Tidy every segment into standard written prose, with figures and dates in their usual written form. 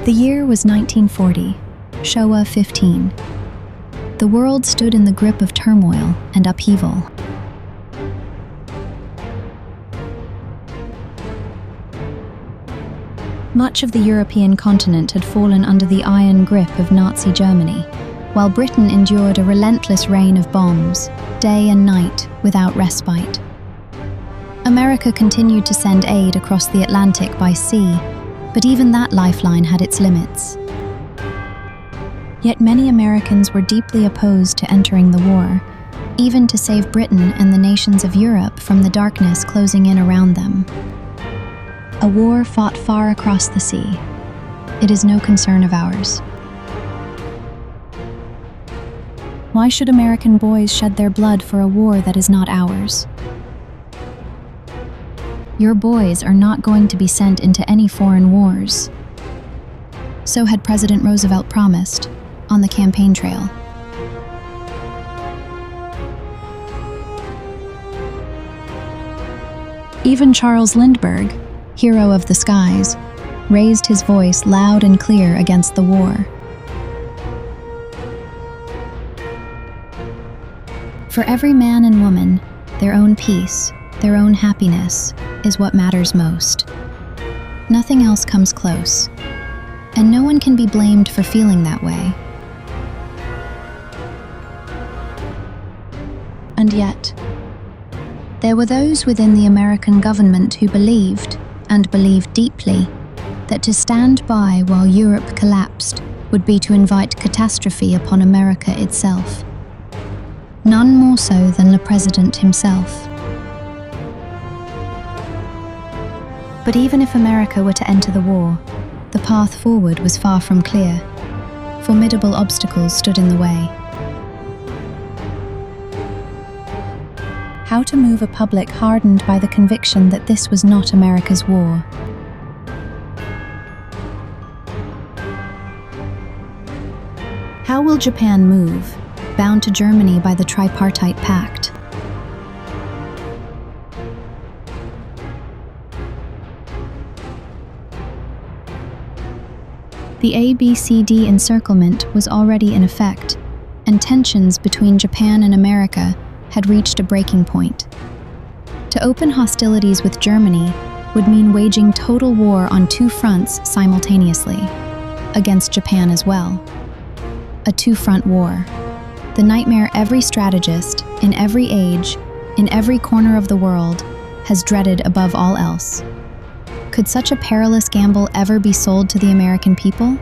The year was 1940, Showa 15. The world stood in the grip of turmoil and upheaval. Much of the European continent had fallen under the iron grip of Nazi Germany, while Britain endured a relentless rain of bombs, day and night, without respite. America continued to send aid across the Atlantic by sea, but even that lifeline had its limits. Yet many Americans were deeply opposed to entering the war, even to save Britain and the nations of Europe from the darkness closing in around them. A war fought far across the sea. It is no concern of ours. Why should American boys shed their blood for a war that is not ours? Your boys are not going to be sent into any foreign wars. So had President Roosevelt promised, on the campaign trail. Even Charles Lindbergh, hero of the skies, raised his voice loud and clear against the war. For every man and woman, their own peace, their own happiness, is what matters most. Nothing else comes close, and no one can be blamed for feeling that way. And yet, there were those within the American government who believed, and believed deeply, that to stand by while Europe collapsed would be to invite catastrophe upon America itself. None more so than the President himself. But even if America were to enter the war, the path forward was far from clear. Formidable obstacles stood in the way. How to move a public hardened by the conviction that this was not America's war. How will Japan move, bound to Germany by the tripartite pact? The ABCD encirclement was already in effect, and tensions between Japan and America had reached a breaking point. To open hostilities with Germany would mean waging total war on two fronts simultaneously, against Japan as well. A two-front war, the nightmare every strategist, in every age, in every corner of the world, has dreaded above all else. Could such a perilous gamble ever be sold to the American people?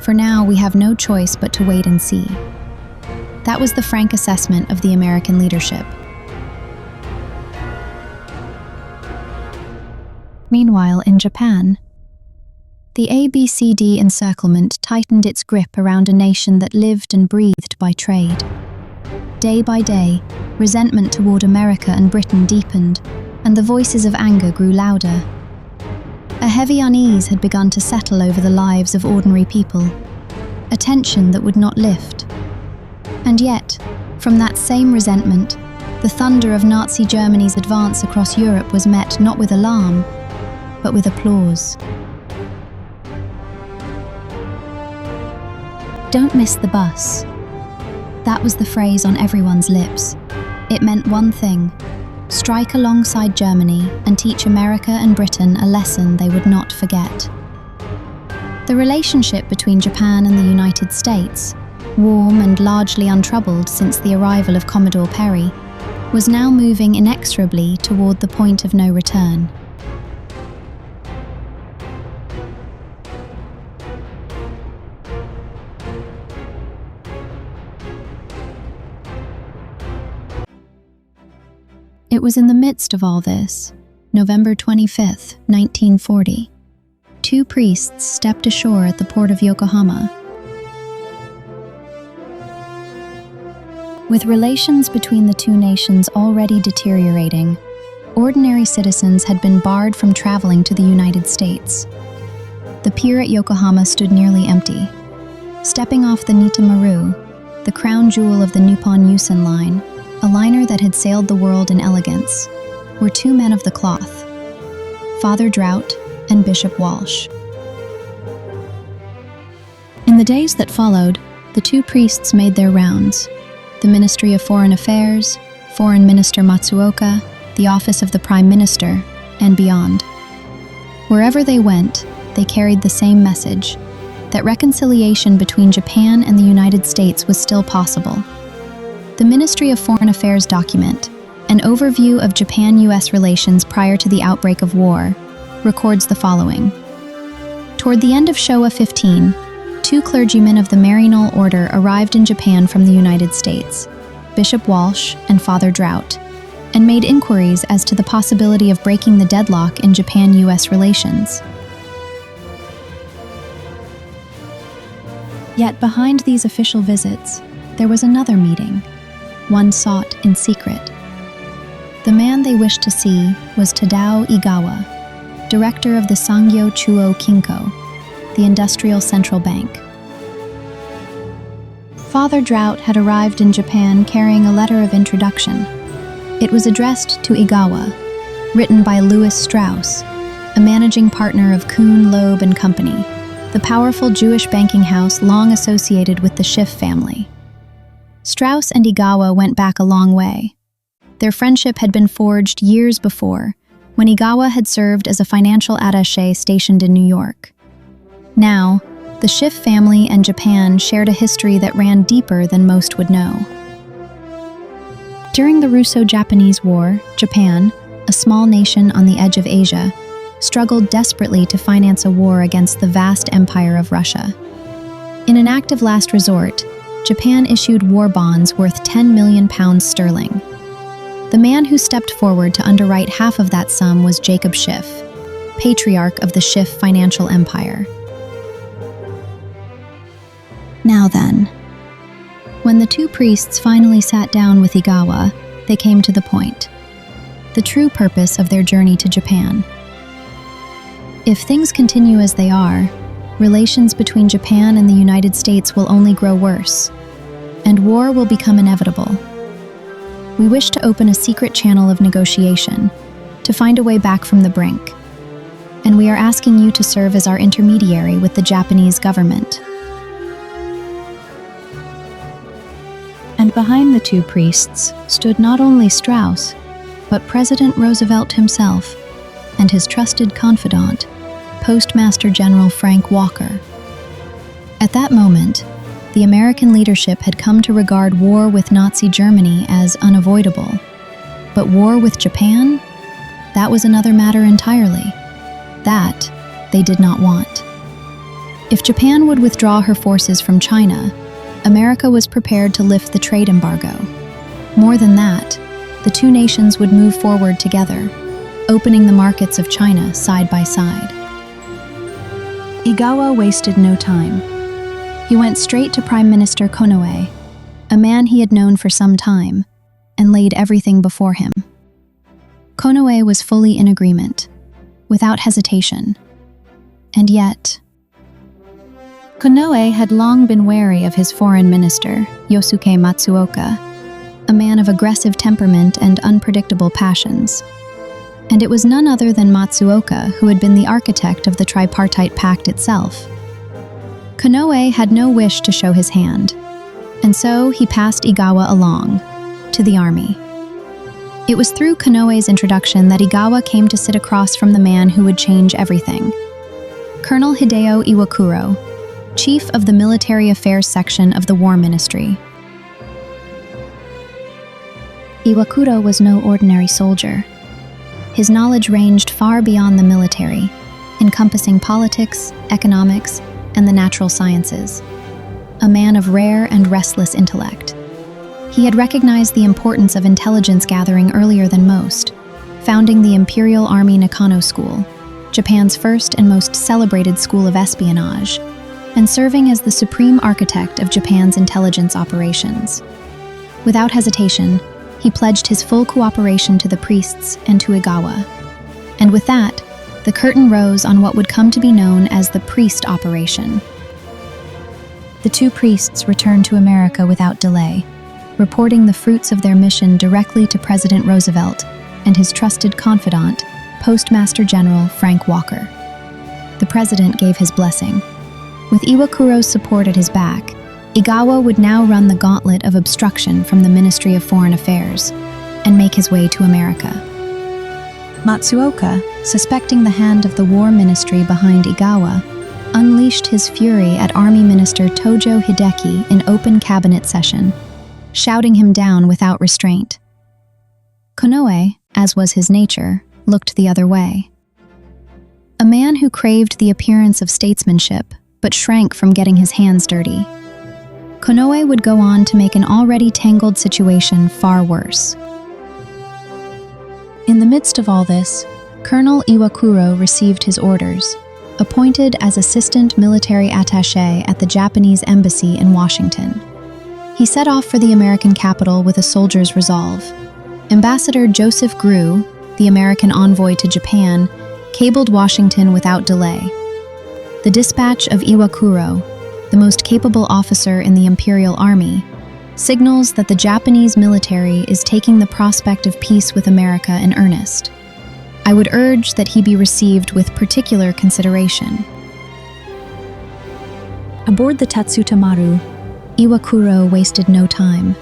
For now, we have no choice but to wait and see. That was the frank assessment of the American leadership. Meanwhile, in Japan, the ABCD encirclement tightened its grip around a nation that lived and breathed by trade. Day by day, resentment toward America and Britain deepened, and the voices of anger grew louder. A heavy unease had begun to settle over the lives of ordinary people, a tension that would not lift. And yet, from that same resentment, the thunder of Nazi Germany's advance across Europe was met not with alarm, but with applause. Don't miss the bus. That was the phrase on everyone's lips. It meant one thing: strike alongside Germany and teach America and Britain a lesson they would not forget. The relationship between Japan and the United States, warm and largely untroubled since the arrival of Commodore Perry, was now moving inexorably toward the point of no return. It was in the midst of all this, November 25th, 1940. Two priests stepped ashore at the port of Yokohama. With relations between the two nations already deteriorating, ordinary citizens had been barred from traveling to the United States. The pier at Yokohama stood nearly empty. Stepping off the Nitamaru, the crown jewel of the Nippon Yusen line, a liner that had sailed the world in elegance, were two men of the cloth, Father Drought and Bishop Walsh. In the days that followed, the two priests made their rounds: the Ministry of Foreign Affairs, Foreign Minister Matsuoka, the Office of the Prime Minister, and beyond. Wherever they went, they carried the same message: that reconciliation between Japan and the United States was still possible. The Ministry of Foreign Affairs document, an overview of Japan-US relations prior to the outbreak of war, records the following. Toward the end of Showa 15, two clergymen of the Maryknoll Order arrived in Japan from the United States, Bishop Walsh and Father Drought, and made inquiries as to the possibility of breaking the deadlock in Japan-US relations. Yet behind these official visits, there was another meeting, one sought in secret. The man they wished to see was Tadao Igawa, director of the Sangyo Chuo Kinko, the Industrial Central Bank. Father Drought had arrived in Japan carrying a letter of introduction. It was addressed to Igawa, written by Louis Strauss, a managing partner of Kuhn, Loeb & Company, the powerful Jewish banking house long associated with the Schiff family. Strauss and Igawa went back a long way. Their friendship had been forged years before, when Igawa had served as a financial attaché stationed in New York. Now, the Schiff family and Japan shared a history that ran deeper than most would know. During the Russo-Japanese War, Japan, a small nation on the edge of Asia, struggled desperately to finance a war against the vast empire of Russia. In an act of last resort, Japan issued war bonds worth £10 million sterling. The man who stepped forward to underwrite half of that sum was Jacob Schiff, patriarch of the Schiff financial empire. Now then, when the two priests finally sat down with Igawa, they came to the point: the true purpose of their journey to Japan. If things continue as they are, relations between Japan and the United States will only grow worse, and war will become inevitable. We wish to open a secret channel of negotiation, to find a way back from the brink, and we are asking you to serve as our intermediary with the Japanese government. And behind the two priests stood not only Strauss, but President Roosevelt himself, and his trusted confidant, Postmaster General Frank Walker. At that moment, the American leadership had come to regard war with Nazi Germany as unavoidable. But war with Japan? That was another matter entirely. That they did not want. If Japan would withdraw her forces from China, America was prepared to lift the trade embargo. More than that, the two nations would move forward together, opening the markets of China side by side. Igawa wasted no time. He went straight to Prime Minister Konoe, a man he had known for some time, and laid everything before him. Konoe was fully in agreement, without hesitation. And yet, Konoe had long been wary of his foreign minister, Yosuke Matsuoka, a man of aggressive temperament and unpredictable passions. And it was none other than Matsuoka who had been the architect of the tripartite pact itself. Konoe had no wish to show his hand, and so he passed Igawa along, to the army. It was through Konoe's introduction that Igawa came to sit across from the man who would change everything, Colonel Hideo Iwakuro, chief of the Military Affairs section of the War Ministry. Iwakuro was no ordinary soldier. His knowledge ranged far beyond the military, encompassing politics, economics, and the natural sciences. A man of rare and restless intellect. He had recognized the importance of intelligence gathering earlier than most, founding the Imperial Army Nakano School, Japan's first and most celebrated school of espionage, and serving as the supreme architect of Japan's intelligence operations. Without hesitation, he pledged his full cooperation to the priests and to Igawa. And with that, the curtain rose on what would come to be known as the priest operation. The two priests returned to America without delay, reporting the fruits of their mission directly to President Roosevelt and his trusted confidant, Postmaster General Frank Walker. The president gave his blessing. With Iwakuro's support at his back, Igawa would now run the gauntlet of obstruction from the Ministry of Foreign Affairs and make his way to America. Matsuoka, suspecting the hand of the War Ministry behind Igawa, unleashed his fury at Army Minister Tojo Hideki in open cabinet session, shouting him down without restraint. Konoe, as was his nature, looked the other way. A man who craved the appearance of statesmanship but shrank from getting his hands dirty. Konoe would go on to make an already tangled situation far worse. In the midst of all this, Colonel Iwakuro received his orders, appointed as assistant military attaché at the Japanese embassy in Washington. He set off for the American capital with a soldier's resolve. Ambassador Joseph Grew, the American envoy to Japan, cabled Washington without delay. The dispatch of Iwakuro, the most capable officer in the Imperial Army, signals that the Japanese military is taking the prospect of peace with America in earnest. I would urge that he be received with particular consideration. Aboard the Tatsuta Maru, Iwakuro wasted no time.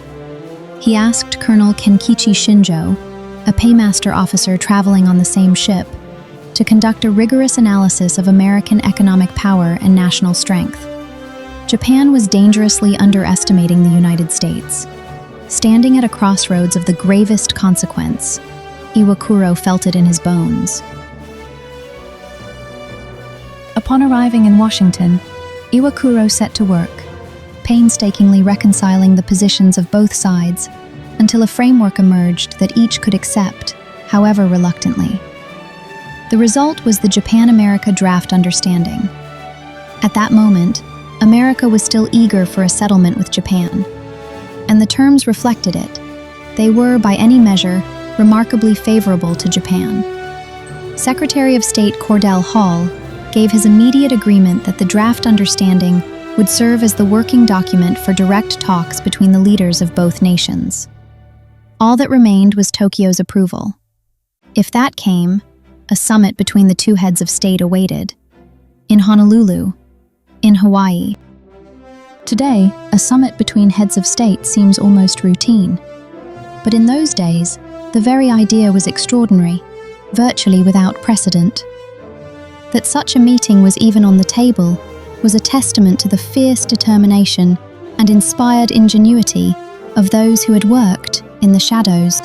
He asked Colonel Kenkichi Shinjo, a paymaster officer traveling on the same ship, to conduct a rigorous analysis of American economic power and national strength. Japan was dangerously underestimating the United States. Standing at a crossroads of the gravest consequence, Iwakuro felt it in his bones. Upon arriving in Washington, Iwakuro set to work, painstakingly reconciling the positions of both sides until a framework emerged that each could accept, however reluctantly. The result was the Japan-America Draft Understanding. At that moment, America was still eager for a settlement with Japan, and the terms reflected it. They were, by any measure, remarkably favorable to Japan. Secretary of State Cordell Hull gave his immediate agreement that the draft understanding would serve as the working document for direct talks between the leaders of both nations. All that remained was Tokyo's approval. If that came, a summit between the two heads of state awaited. In Honolulu, in Hawaii. Today, a summit between heads of state seems almost routine. But in those days, the very idea was extraordinary, virtually without precedent. That such a meeting was even on the table was a testament to the fierce determination and inspired ingenuity of those who had worked, in the shadows,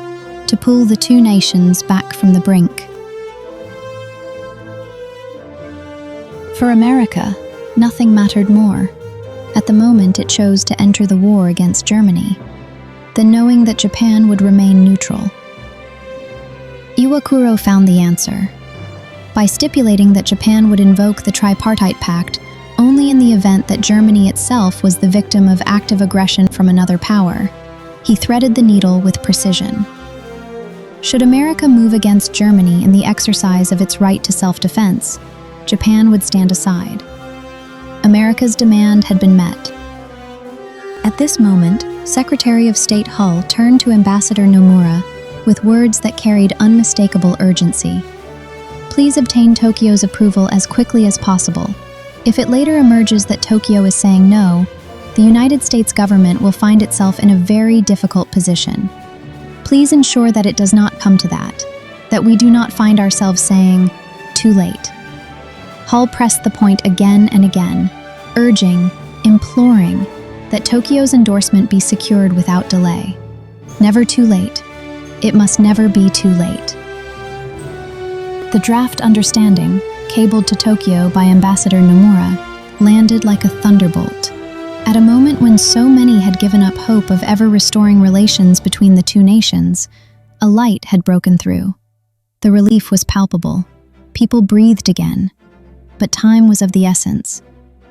to pull the two nations back from the brink. For America, nothing mattered more. At the moment it chose to enter the war against Germany, than knowing that Japan would remain neutral. Iwakuro found the answer. By stipulating that Japan would invoke the Tripartite Pact only in the event that Germany itself was the victim of active aggression from another power, he threaded the needle with precision. Should America move against Germany in the exercise of its right to self-defense, Japan would stand aside. America's demand had been met. At this moment, Secretary of State Hull turned to Ambassador Nomura with words that carried unmistakable urgency. Please obtain Tokyo's approval as quickly as possible. If it later emerges that Tokyo is saying no, the United States government will find itself in a very difficult position. Please ensure that it does not come to that we do not find ourselves saying, too late. Hull pressed the point again and again, urging, imploring, that Tokyo's endorsement be secured without delay. Never too late. It must never be too late. The draft understanding, cabled to Tokyo by Ambassador Nomura, landed like a thunderbolt. At a moment when so many had given up hope of ever restoring relations between the two nations, a light had broken through. The relief was palpable. People breathed again. But time was of the essence.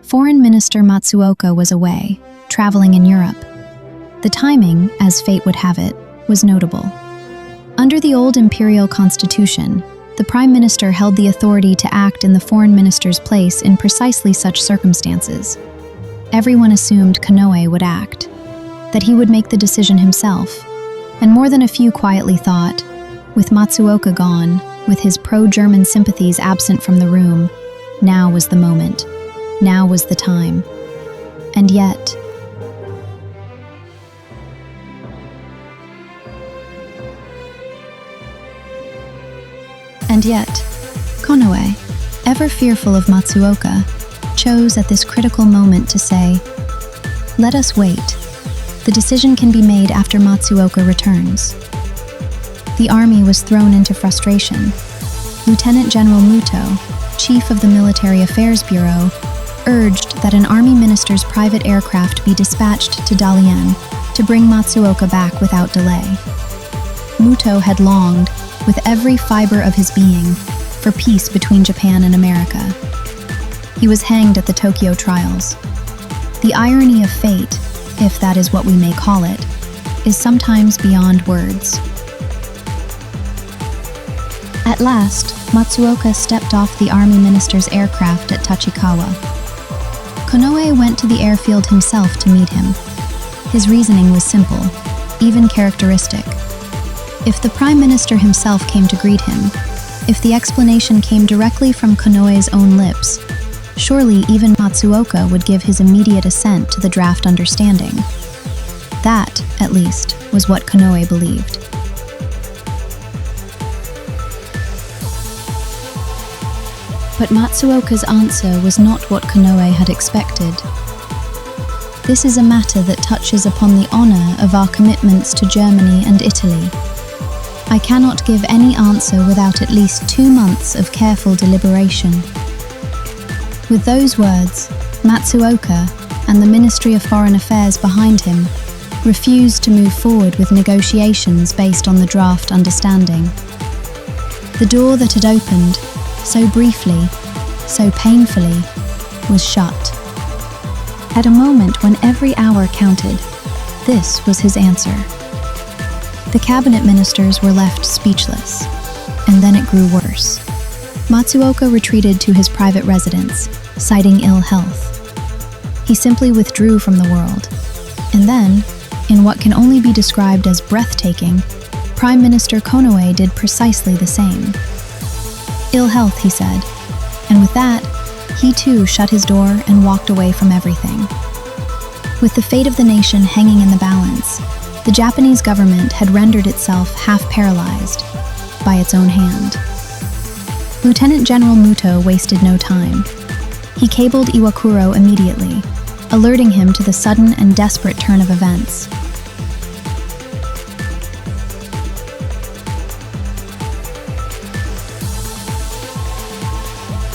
Foreign Minister Matsuoka was away, traveling in Europe. The timing, as fate would have it, was notable. Under the old imperial constitution, the Prime Minister held the authority to act in the Foreign Minister's place in precisely such circumstances. Everyone assumed Konoe would act, that he would make the decision himself, and more than a few quietly thought, with Matsuoka gone, with his pro-German sympathies absent from the room, now was the moment. Now was the time. And yet, Konoe, ever fearful of Matsuoka, chose at this critical moment to say, "Let us wait. The decision can be made after Matsuoka returns." The army was thrown into frustration. Lieutenant General Muto, chief of the Military Affairs Bureau, urged that an army minister's private aircraft be dispatched to Dalian to bring Matsuoka back without delay. Muto had longed, with every fiber of his being, for peace between Japan and America. He was hanged at the Tokyo trials. The irony of fate, if that is what we may call it, is sometimes beyond words. At last, Matsuoka stepped off the army minister's aircraft at Tachikawa. Konoe went to the airfield himself to meet him. His reasoning was simple, even characteristic. If the prime minister himself came to greet him, if the explanation came directly from Konoe's own lips, surely even Matsuoka would give his immediate assent to the draft understanding. That, at least, was what Konoe believed. But Matsuoka's answer was not what Konoe had expected. "This is a matter that touches upon the honor of our commitments to Germany and Italy. I cannot give any answer without at least 2 months of careful deliberation." With those words, Matsuoka and the Ministry of Foreign Affairs behind him refused to move forward with negotiations based on the draft understanding. The door that had opened, so briefly, so painfully, was shut. At a moment when every hour counted, this was his answer. The cabinet ministers were left speechless, and then it grew worse. Matsuoka retreated to his private residence, citing ill health. He simply withdrew from the world, and then, in what can only be described as breathtaking, Prime Minister Konoe did precisely the same. "Ill health," he said, and with that, he too shut his door and walked away from everything. With the fate of the nation hanging in the balance, the Japanese government had rendered itself half-paralyzed by its own hand. Lieutenant General Muto wasted no time. He cabled Iwakuro immediately, alerting him to the sudden and desperate turn of events.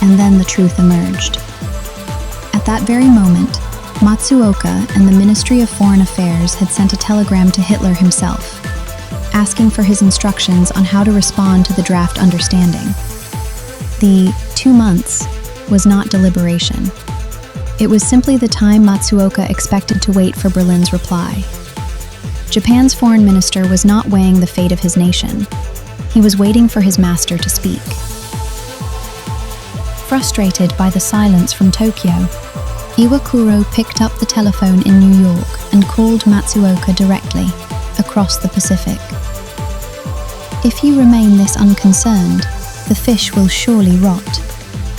And then the truth emerged. At that very moment, Matsuoka and the Ministry of Foreign Affairs had sent a telegram to Hitler himself, asking for his instructions on how to respond to the draft understanding. The 2 months was not deliberation. It was simply the time Matsuoka expected to wait for Berlin's reply. Japan's foreign minister was not weighing the fate of his nation. He was waiting for his master to speak. Frustrated by the silence from Tokyo, Iwakuro picked up the telephone in New York and called Matsuoka directly, across the Pacific. "If you remain this unconcerned, the fish will surely rot,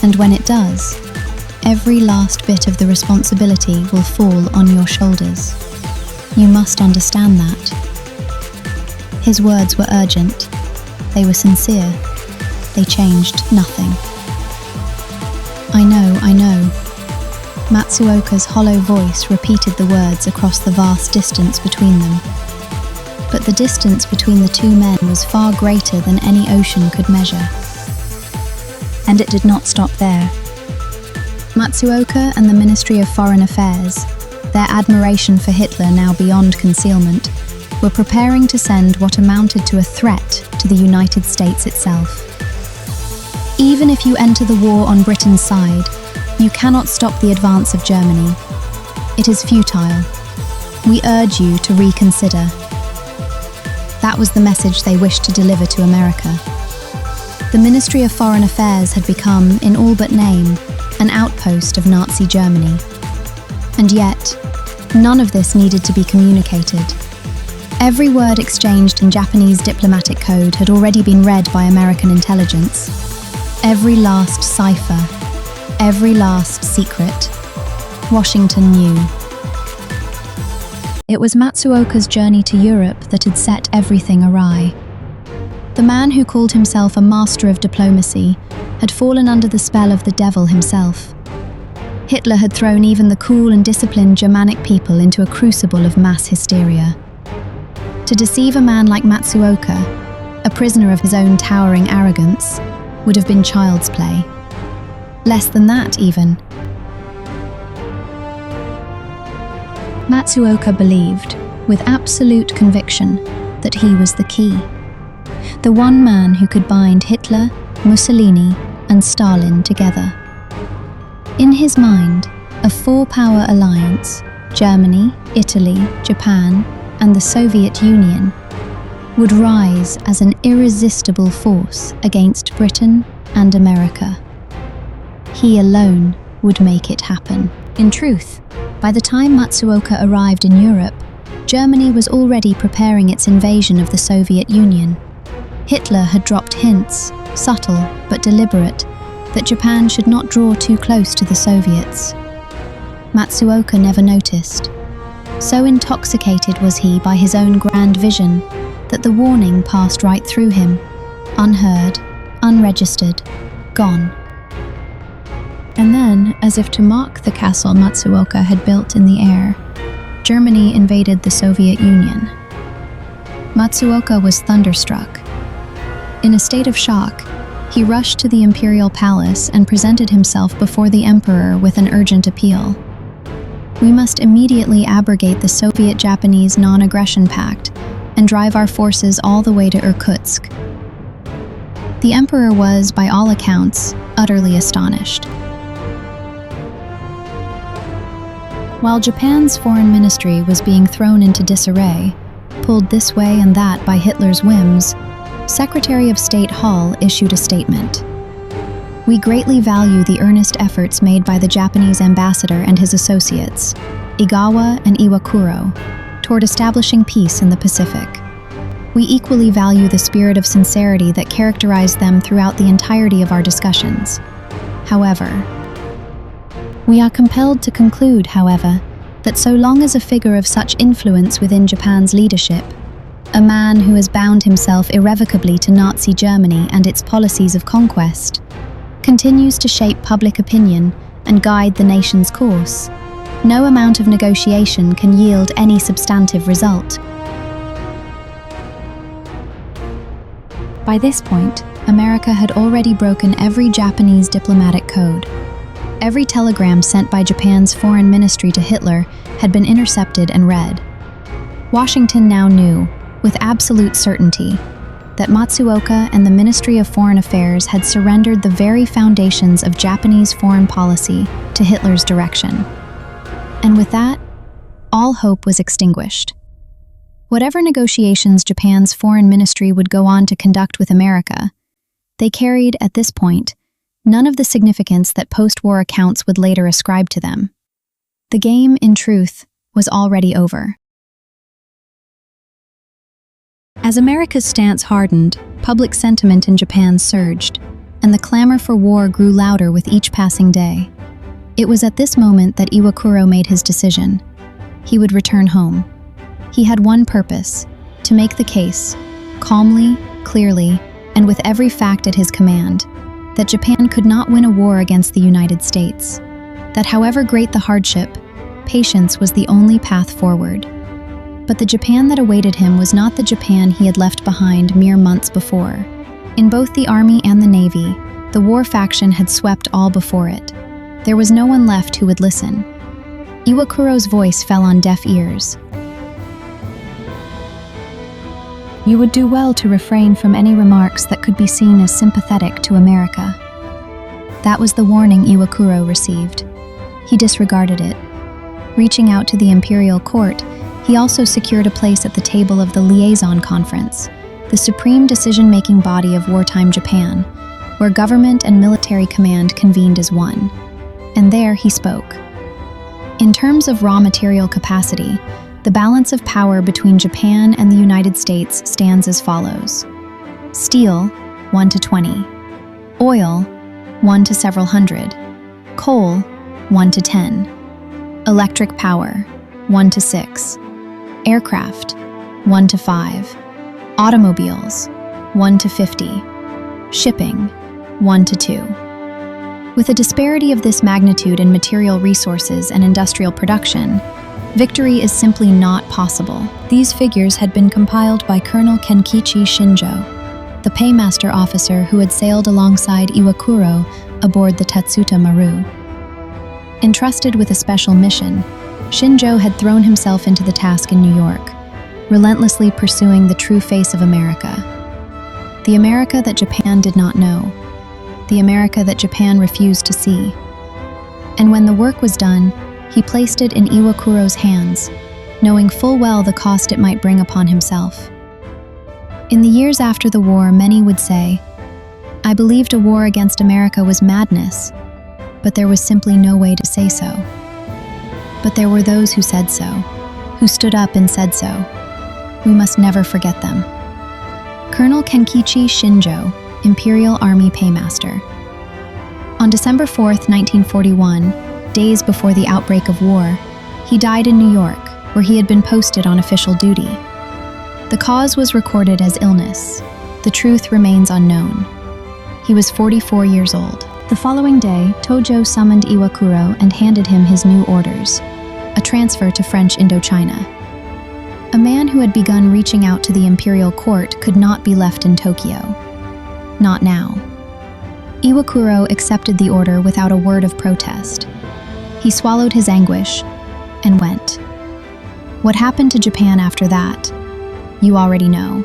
and when it does, every last bit of the responsibility will fall on your shoulders. You must understand that." His words were urgent. They were sincere. They changed nothing. I know. Matsuoka's hollow voice repeated the words across the vast distance between them. But the distance between the two men was far greater than any ocean could measure. And it did not stop there. Matsuoka and the Ministry of Foreign Affairs, their admiration for Hitler now beyond concealment, were preparing to send what amounted to a threat to the United States itself. "Even if you enter the war on Britain's side, you cannot stop the advance of Germany. It is futile. We urge you to reconsider." That was the message they wished to deliver to America. The Ministry of Foreign Affairs had become, in all but name, an outpost of Nazi Germany. And yet, none of this needed to be communicated. Every word exchanged in Japanese diplomatic code had already been read by American intelligence. Every last cipher, every last secret. Washington knew. It was Matsuoka's journey to Europe that had set everything awry. The man who called himself a master of diplomacy had fallen under the spell of the devil himself. Hitler had thrown even the cool and disciplined Germanic people into a crucible of mass hysteria. To deceive a man like Matsuoka, a prisoner of his own towering arrogance, would have been child's play. Less than that, even. Matsuoka believed, with absolute conviction, that he was the key. The one man who could bind Hitler, Mussolini, and Stalin together. In his mind, a four-power alliance, Germany, Italy, Japan, and the Soviet Union, would rise as an irresistible force against Britain and America. He alone would make it happen. In truth, by the time Matsuoka arrived in Europe, Germany was already preparing its invasion of the Soviet Union. Hitler had dropped hints, subtle but deliberate, that Japan should not draw too close to the Soviets. Matsuoka never noticed. So intoxicated was he by his own grand vision that the warning passed right through him, unheard, unregistered, gone. And then, as if to mock the castle Matsuoka had built in the air, Germany invaded the Soviet Union. Matsuoka was thunderstruck. In a state of shock, he rushed to the imperial palace and presented himself before the emperor with an urgent appeal. We must immediately abrogate the Soviet-Japanese non-aggression pact and drive our forces all the way to Irkutsk. The emperor was, by all accounts, utterly astonished. While Japan's foreign ministry was being thrown into disarray, pulled this way and that by Hitler's whims, Secretary of State Hall issued a statement. We greatly value the earnest efforts made by the Japanese ambassador and his associates, Igawa and Iwakuro, toward establishing peace in the Pacific. We equally value the spirit of sincerity that characterized them throughout the entirety of our discussions. However, we are compelled to conclude, however, that so long as a figure of such influence within Japan's leadership, a man who has bound himself irrevocably to Nazi Germany and its policies of conquest, continues to shape public opinion and guide the nation's course, no amount of negotiation can yield any substantive result. By this point, America had already broken every Japanese diplomatic code. Every telegram sent by Japan's foreign ministry to Hitler had been intercepted and read. Washington now knew, with absolute certainty, that Matsuoka and the Ministry of Foreign Affairs had surrendered the very foundations of Japanese foreign policy to Hitler's direction. And with that, all hope was extinguished. Whatever negotiations Japan's foreign ministry would go on to conduct with America, they carried, at this point, none of the significance that post-war accounts would later ascribe to them. The game, in truth, was already over. As America's stance hardened, public sentiment in Japan surged, and the clamor for war grew louder with each passing day. It was at this moment that Iwakuro made his decision. He would return home. He had one purpose: to make the case, calmly, clearly, and with every fact at his command, that Japan could not win a war against the United States, that however great the hardship, patience was the only path forward. But the Japan that awaited him was not the Japan he had left behind mere months before. In both the army and the navy, the war faction had swept all before it. There was no one left who would listen. Iwakuro's voice fell on deaf ears. You would do well to refrain from any remarks that could be seen as sympathetic to America. That was the warning Iwakuro received. He disregarded it. Reaching out to the imperial court, he also secured a place at the table of the Liaison Conference, the supreme decision-making body of wartime Japan, where government and military command convened as one. And there he spoke. In terms of raw material capacity, the balance of power between Japan and the United States stands as follows. Steel, 1 to 20. Oil, 1 to several hundred. Coal, 1 to 10. Electric power, 1 to 6. Aircraft, 1 to 5. Automobiles, 1 to 50. Shipping, 1 to 2. With a disparity of this magnitude in material resources and industrial production, victory is simply not possible. These figures had been compiled by Colonel Kenkichi Shinjo, the paymaster officer who had sailed alongside Iwakuro aboard the Tatsuta Maru. Entrusted with a special mission, Shinjo had thrown himself into the task in New York, relentlessly pursuing the true face of America. The America that Japan did not know, the America that Japan refused to see. And when the work was done, he placed it in Iwakuro's hands, knowing full well the cost it might bring upon himself. In the years after the war, many would say, "I believed a war against America was madness, but there was simply no way to say so." But there were those who said so, who stood up and said so. We must never forget them. Colonel Kenkichi Shinjo, Imperial Army Paymaster. On December 4th, 1941, days before the outbreak of war, he died in New York, where he had been posted on official duty. The cause was recorded as illness. The truth remains unknown. He was 44 years old. The following day, Tojo summoned Iwakuro and handed him his new orders, a transfer to French Indochina. A man who had begun reaching out to the imperial court could not be left in Tokyo. Not now. Iwakuro accepted the order without a word of protest. He swallowed his anguish and went. What happened to Japan after that, you already know.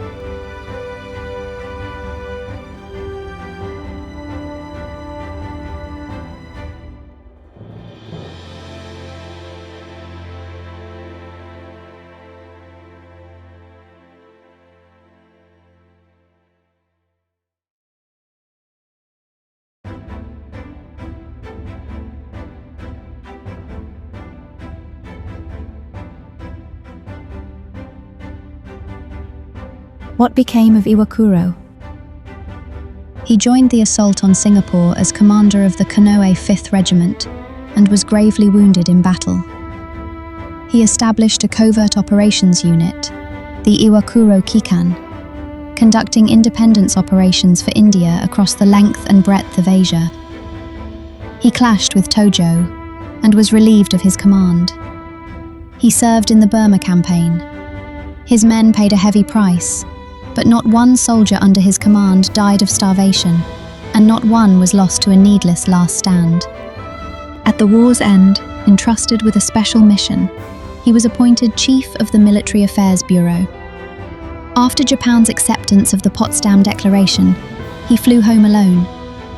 What became of Iwakuro? He joined the assault on Singapore as commander of the Konoe 5th Regiment and was gravely wounded in battle. He established a covert operations unit, the Iwakuro Kikan, conducting independence operations for India across the length and breadth of Asia. He clashed with Tojo and was relieved of his command. He served in the Burma campaign. His men paid a heavy price, but not one soldier under his command died of starvation, and not one was lost to a needless last stand. At the war's end, entrusted with a special mission, he was appointed Chief of the Military Affairs Bureau. After Japan's acceptance of the Potsdam Declaration, he flew home alone,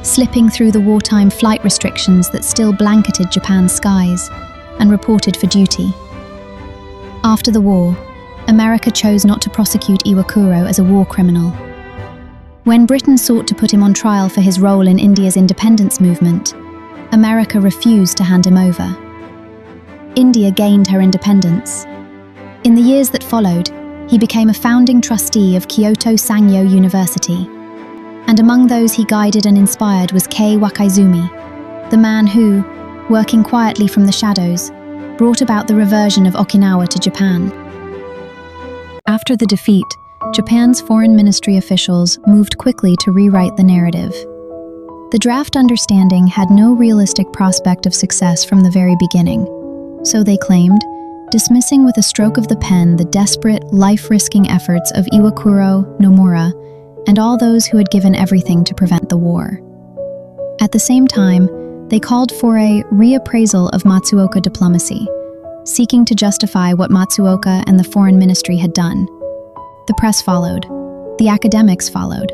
slipping through the wartime flight restrictions that still blanketed Japan's skies, and reported for duty. After the war, America chose not to prosecute Iwakuro as a war criminal. When Britain sought to put him on trial for his role in India's independence movement, America refused to hand him over. India gained her independence. In the years that followed, he became a founding trustee of Kyoto Sangyo University, and among those he guided and inspired was Kei Wakaizumi, the man who, working quietly from the shadows, brought about the reversion of Okinawa to Japan. After the defeat, Japan's foreign ministry officials moved quickly to rewrite the narrative. The draft understanding had no realistic prospect of success from the very beginning, so they claimed, dismissing with a stroke of the pen the desperate, life-risking efforts of Iwakuro, Nomura, and all those who had given everything to prevent the war. At the same time, they called for a reappraisal of Matsuoka diplomacy, seeking to justify what Matsuoka and the foreign ministry had done. The press followed, the academics followed,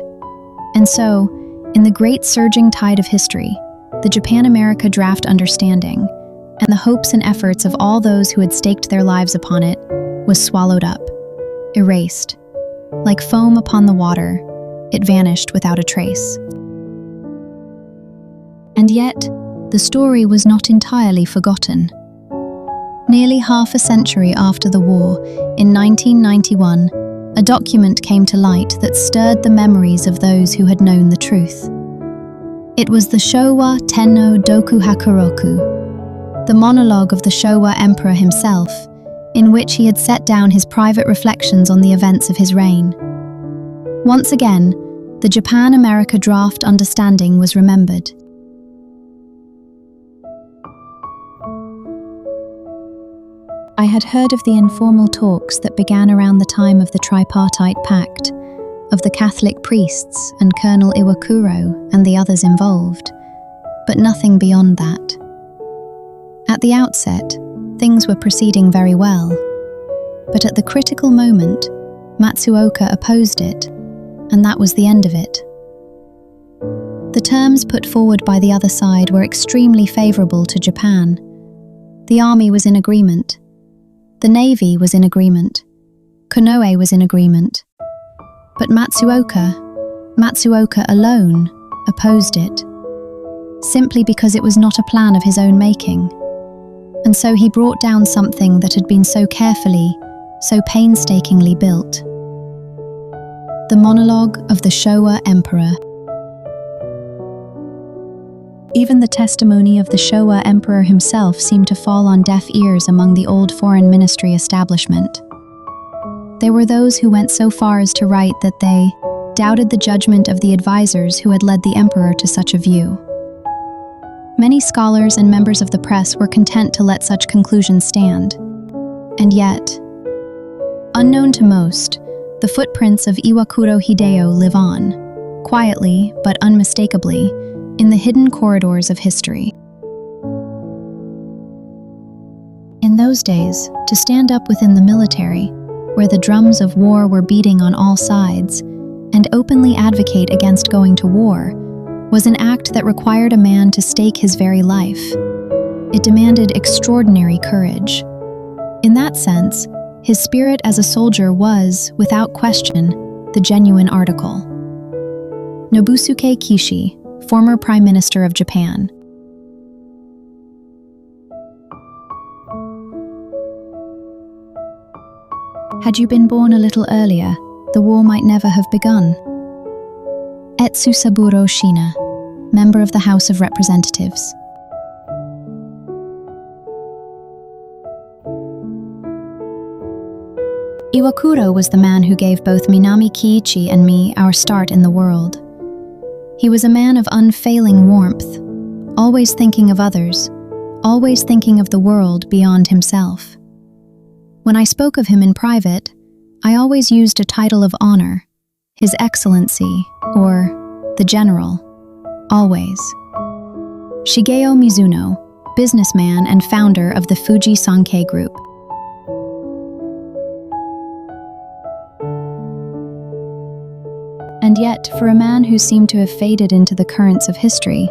and so, in the great surging tide of history, the Japan-America draft understanding, and the hopes and efforts of all those who had staked their lives upon it, was swallowed up, erased. Like foam upon the water, it vanished without a trace. And yet, the story was not entirely forgotten. Nearly half a century after the war, in 1991, a document came to light that stirred the memories of those who had known the truth. It was the Showa Tenno Doku Hakuroku, the monologue of the Showa emperor himself, in which he had set down his private reflections on the events of his reign. Once again, the Japan-America draft understanding was remembered. I had heard of the informal talks that began around the time of the Tripartite Pact, of the Catholic priests and Colonel Iwakuro and the others involved, but nothing beyond that. At the outset, things were proceeding very well, but at the critical moment, Matsuoka opposed it, and that was the end of it. The terms put forward by the other side were extremely favorable to Japan. The army was in agreement. The navy was in agreement. Konoe was in agreement. But Matsuoka alone, opposed it, simply because it was not a plan of his own making. And so he brought down something that had been so carefully, so painstakingly built. The monologue of the Showa emperor. Even the testimony of the Showa emperor himself seemed to fall on deaf ears among the old foreign ministry establishment. There were those who went so far as to write that they doubted the judgment of the advisors who had led the emperor to such a view. Many scholars and members of the press were content to let such conclusions stand. And yet, unknown to most, the footprints of Iwakuro Hideo live on, quietly but unmistakably, in the hidden corridors of history. In those days, to stand up within the military, where the drums of war were beating on all sides, and openly advocate against going to war, was an act that required a man to stake his very life. It demanded extraordinary courage. In that sense, his spirit as a soldier was, without question, the genuine article. Nobusuke Kishi, former Prime Minister of Japan. Had you been born a little earlier, the war might never have begun. Etsusaburo Shina, member of the House of Representatives. Iwakuro was the man who gave both Minami Kiichi and me our start in the world. He was a man of unfailing warmth, always thinking of others, always thinking of the world beyond himself. When I spoke of him in private, I always used a title of honor, His Excellency, or the General, always. Shigeo Mizuno, businessman and founder of the Fuji Sankei Group. And yet, for a man who seemed to have faded into the currents of history,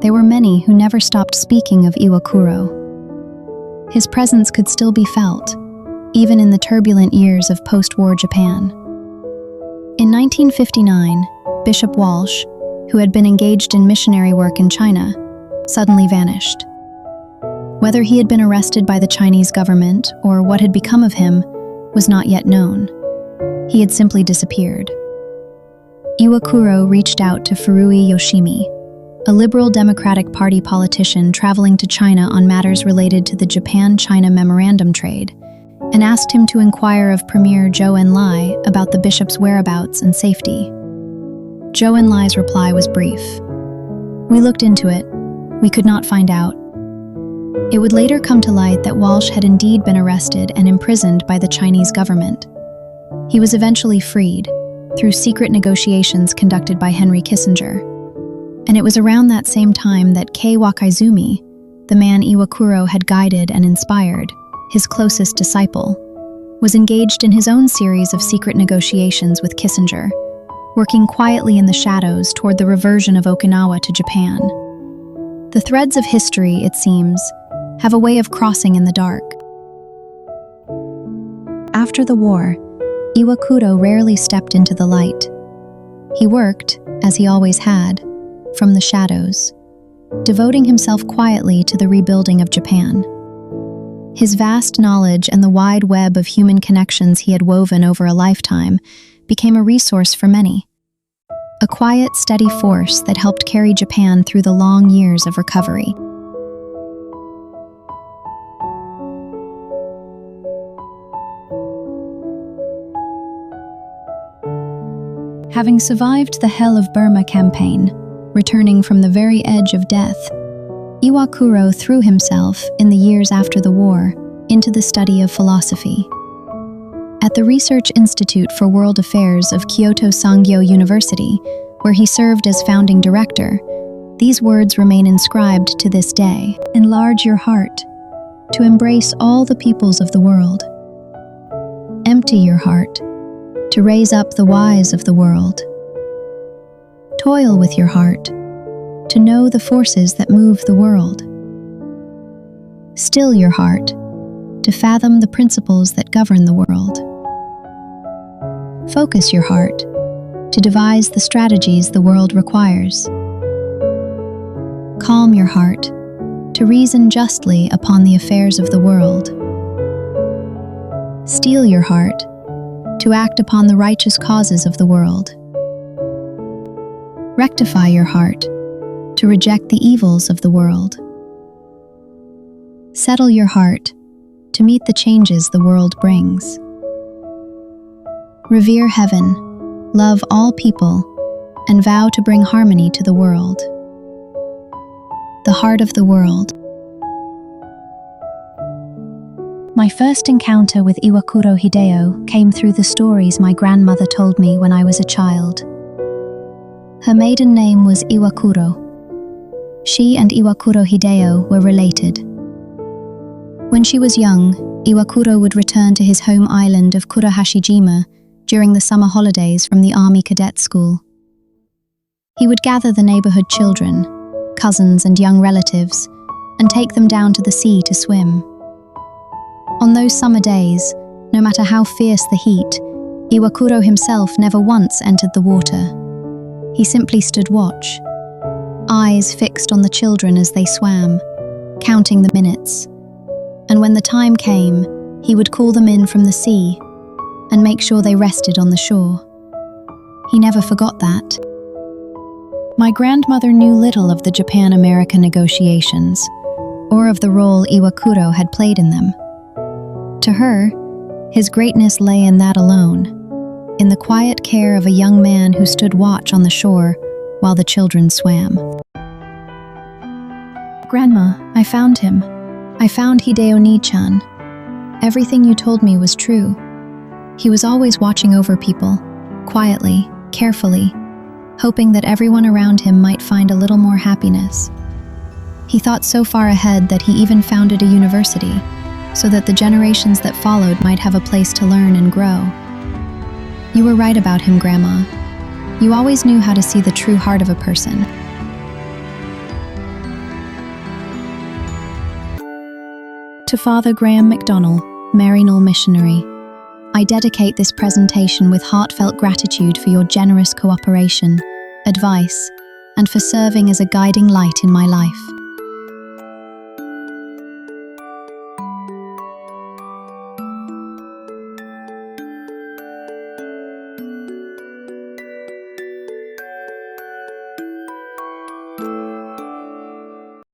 there were many who never stopped speaking of Iwakuro. His presence could still be felt, even in the turbulent years of post-war Japan. In 1959, Bishop Walsh, who had been engaged in missionary work in China, suddenly vanished. Whether he had been arrested by the Chinese government or what had become of him was not yet known. He had simply disappeared. Iwakuro reached out to Furui Yoshimi, a liberal Democratic Party politician traveling to China on matters related to the Japan-China Memorandum Trade, and asked him to inquire of Premier Zhou Enlai about the bishop's whereabouts and safety. Zhou Enlai's reply was brief. We looked into it. We could not find out. It would later come to light that Walsh had indeed been arrested and imprisoned by the Chinese government. He was eventually freed, through secret negotiations conducted by Henry Kissinger. And it was around that same time that Kei Wakaizumi, the man Iwakuro had guided and inspired, his closest disciple, was engaged in his own series of secret negotiations with Kissinger, working quietly in the shadows toward the reversion of Okinawa to Japan. The threads of history, it seems, have a way of crossing in the dark. After the war, Iwakuro rarely stepped into the light. He worked, as he always had, from the shadows, devoting himself quietly to the rebuilding of Japan. His vast knowledge and the wide web of human connections he had woven over a lifetime became a resource for many. a quiet, steady force that helped carry Japan through the long years of recovery. Having survived the Hell of Burma campaign, returning from the very edge of death, Iwakuro threw himself, in the years after the war, into the study of philosophy. At the Research Institute for World Affairs of Kyoto Sangyo University, where he served as founding director, these words remain inscribed to this day. Enlarge your heart, to embrace all the peoples of the world. Empty your heart, to raise up the wise of the world. Toil with your heart, to know the forces that move the world. Still your heart, to fathom the principles that govern the world. Focus your heart, to devise the strategies the world requires. Calm your heart, to reason justly upon the affairs of the world. Steel your heart, to act upon the righteous causes of the world. Rectify your heart, to reject the evils of the world. Settle your heart, to meet the changes the world brings. Revere heaven, love all people, and vow to bring harmony to the world. The heart of the world. My first encounter with Iwakuro Hideo came through the stories my grandmother told me when I was a child. Her maiden name was Iwakuro. She and Iwakuro Hideo were related. When she was young, Iwakuro would return to his home island of Kurahashijima during the summer holidays from the Army Cadet School. He would gather the neighborhood children, cousins and young relatives, and take them down to the sea to swim. On those summer days, no matter how fierce the heat, Iwakuro himself never once entered the water. He simply stood watch, eyes fixed on the children as they swam, counting the minutes. And when the time came, he would call them in from the sea and make sure they rested on the shore. He never forgot that. My grandmother knew little of the Japan-America negotiations, or of the role Iwakuro had played in them. To her, his greatness lay in that alone, in the quiet care of a young man who stood watch on the shore while the children swam. Grandma, I found him. I found Hideo Ni-chan. Everything you told me was true. He was always watching over people, quietly, carefully, hoping that everyone around him might find a little more happiness. He thought so far ahead that he even founded a university, so that the generations that followed might have a place to learn and grow. You were right about him, Grandma. You always knew how to see the true heart of a person. To Father Graham MacDonald, Maryknoll Missionary, I dedicate this presentation with heartfelt gratitude for your generous cooperation, advice, and for serving as a guiding light in my life.